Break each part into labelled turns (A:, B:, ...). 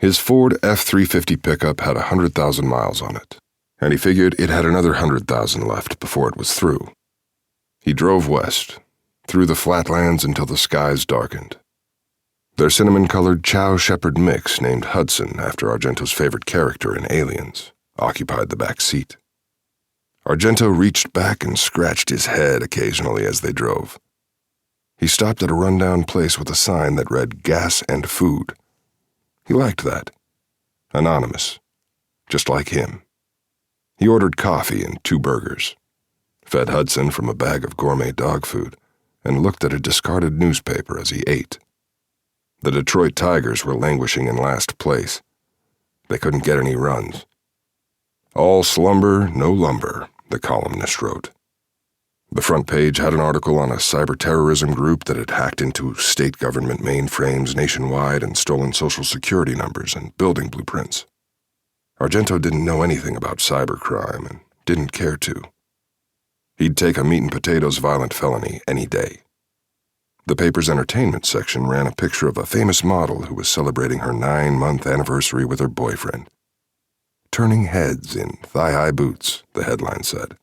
A: His Ford F-350 pickup had 100,000 miles on it, and he figured it had another 100,000 left before it was through. He drove west, through the flatlands until the skies darkened. Their cinnamon-colored chow shepherd mix, named Hudson after Argento's favorite character in Aliens, occupied the back seat. Argento reached back and scratched his head occasionally as they drove. He stopped at a rundown place with a sign that read gas and food. He liked that. Anonymous. Just like him. He ordered coffee and 2 burgers, fed Hudson from a bag of gourmet dog food, and looked at a discarded newspaper as he ate. The Detroit Tigers were languishing in last place. They couldn't get any runs. All slumber, no lumber, the columnist wrote. The front page had an article on a cyber-terrorism group that had hacked into state government mainframes nationwide and stolen social security numbers and building blueprints. Argento didn't know anything about cybercrime and didn't care to. He'd take a meat-and-potatoes violent felony any day. The paper's entertainment section ran a picture of a famous model who was celebrating her 9-month anniversary with her boyfriend. Turning heads in thigh-high boots, the headline said.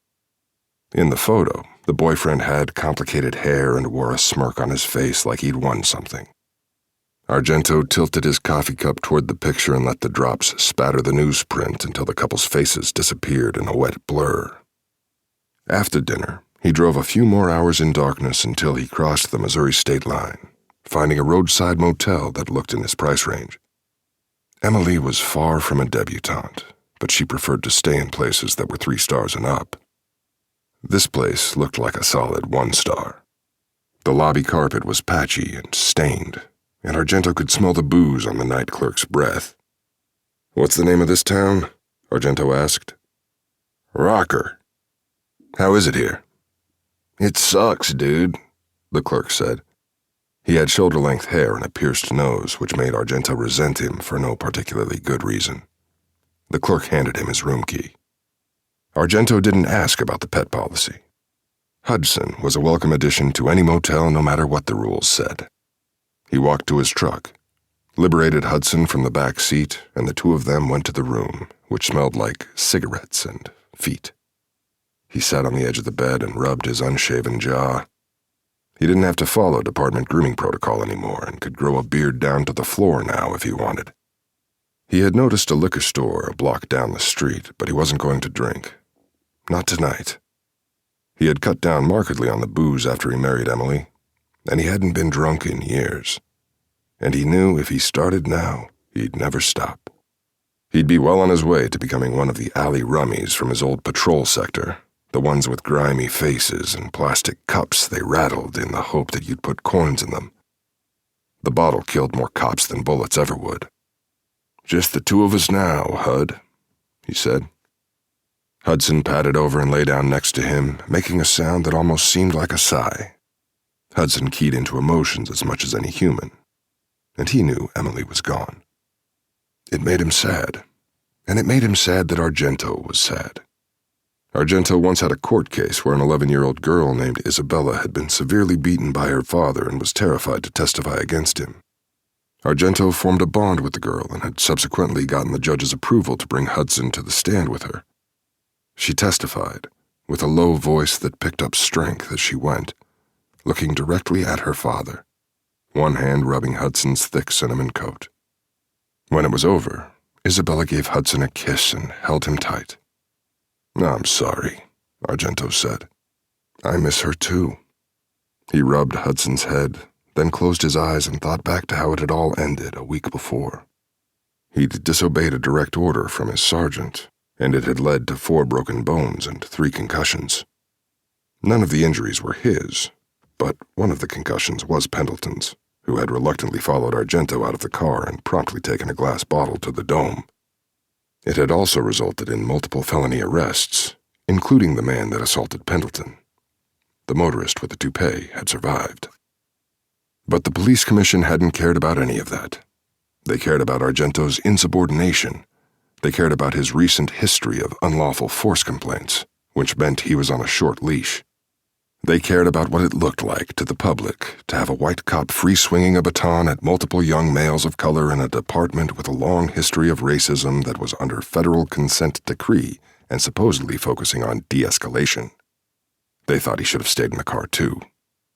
A: In the photo, the boyfriend had complicated hair and wore a smirk on his face like he'd won something. Argento tilted his coffee cup toward the picture and let the drops spatter the newsprint until the couple's faces disappeared in a wet blur. After dinner, he drove a few more hours in darkness until he crossed the Missouri state line, finding a roadside motel that looked in his price range. Emily was far from a debutante, but she preferred to stay in places that were 3 stars and up. This place looked like a solid 1 star. The lobby carpet was patchy and stained, and Argento could smell the booze on the night clerk's breath. "What's the name of this town?" Argento asked. "Rocker." "How is it here?" "It sucks, dude," the clerk said. He had shoulder-length hair and a pierced nose, which made Argento resent him for no particularly good reason. The clerk handed him his room key. Argento didn't ask about the pet policy. Hudson was a welcome addition to any motel no matter what the rules said. He walked to his truck, liberated Hudson from the back seat, and the 2 of them went to the room, which smelled like cigarettes and feet. He sat on the edge of the bed and rubbed his unshaven jaw. He didn't have to follow department grooming protocol anymore and could grow a beard down to the floor now if he wanted. He had noticed a liquor store a block down the street, but he wasn't going to drink. Not tonight. He had cut down markedly on the booze after he married Emily, and he hadn't been drunk in years. And he knew if he started now, he'd never stop. He'd be well on his way to becoming one of the alley rummies from his old patrol sector, the ones with grimy faces and plastic cups they rattled in the hope that you'd put coins in them. The bottle killed more cops than bullets ever would. "Just the 2 of us now, Hud," he said. Hudson padded over and lay down next to him, making a sound that almost seemed like a sigh. Hudson keyed into emotions as much as any human, and he knew Emily was gone. It made him sad, and it made him sad that Argento was sad. Argento once had a court case where an 11-year-old girl named Isabella had been severely beaten by her father and was terrified to testify against him. Argento formed a bond with the girl and had subsequently gotten the judge's approval to bring Hudson to the stand with her. She testified, with a low voice that picked up strength as she went, looking directly at her father, one hand rubbing Hudson's thick cinnamon coat. When it was over, Isabella gave Hudson a kiss and held him tight. "I'm sorry," Argento said. "I miss her too." He rubbed Hudson's head, then closed his eyes and thought back to how it had all ended a week before. He'd disobeyed a direct order from his sergeant, and it had led to 4 broken bones and 3 concussions. None of the injuries were his, but one of the concussions was Pendleton's, who had reluctantly followed Argento out of the car and promptly taken a glass bottle to the dome. It had also resulted in multiple felony arrests, including the man that assaulted Pendleton. The motorist with the toupee had survived. But the police commission hadn't cared about any of that. They cared about Argento's insubordination. They cared about his recent history of unlawful force complaints, which meant he was on a short leash. They cared about what it looked like to the public to have a white cop free-swinging a baton at multiple young males of color in a department with a long history of racism that was under federal consent decree and supposedly focusing on de-escalation. They thought he should have stayed in the car, too,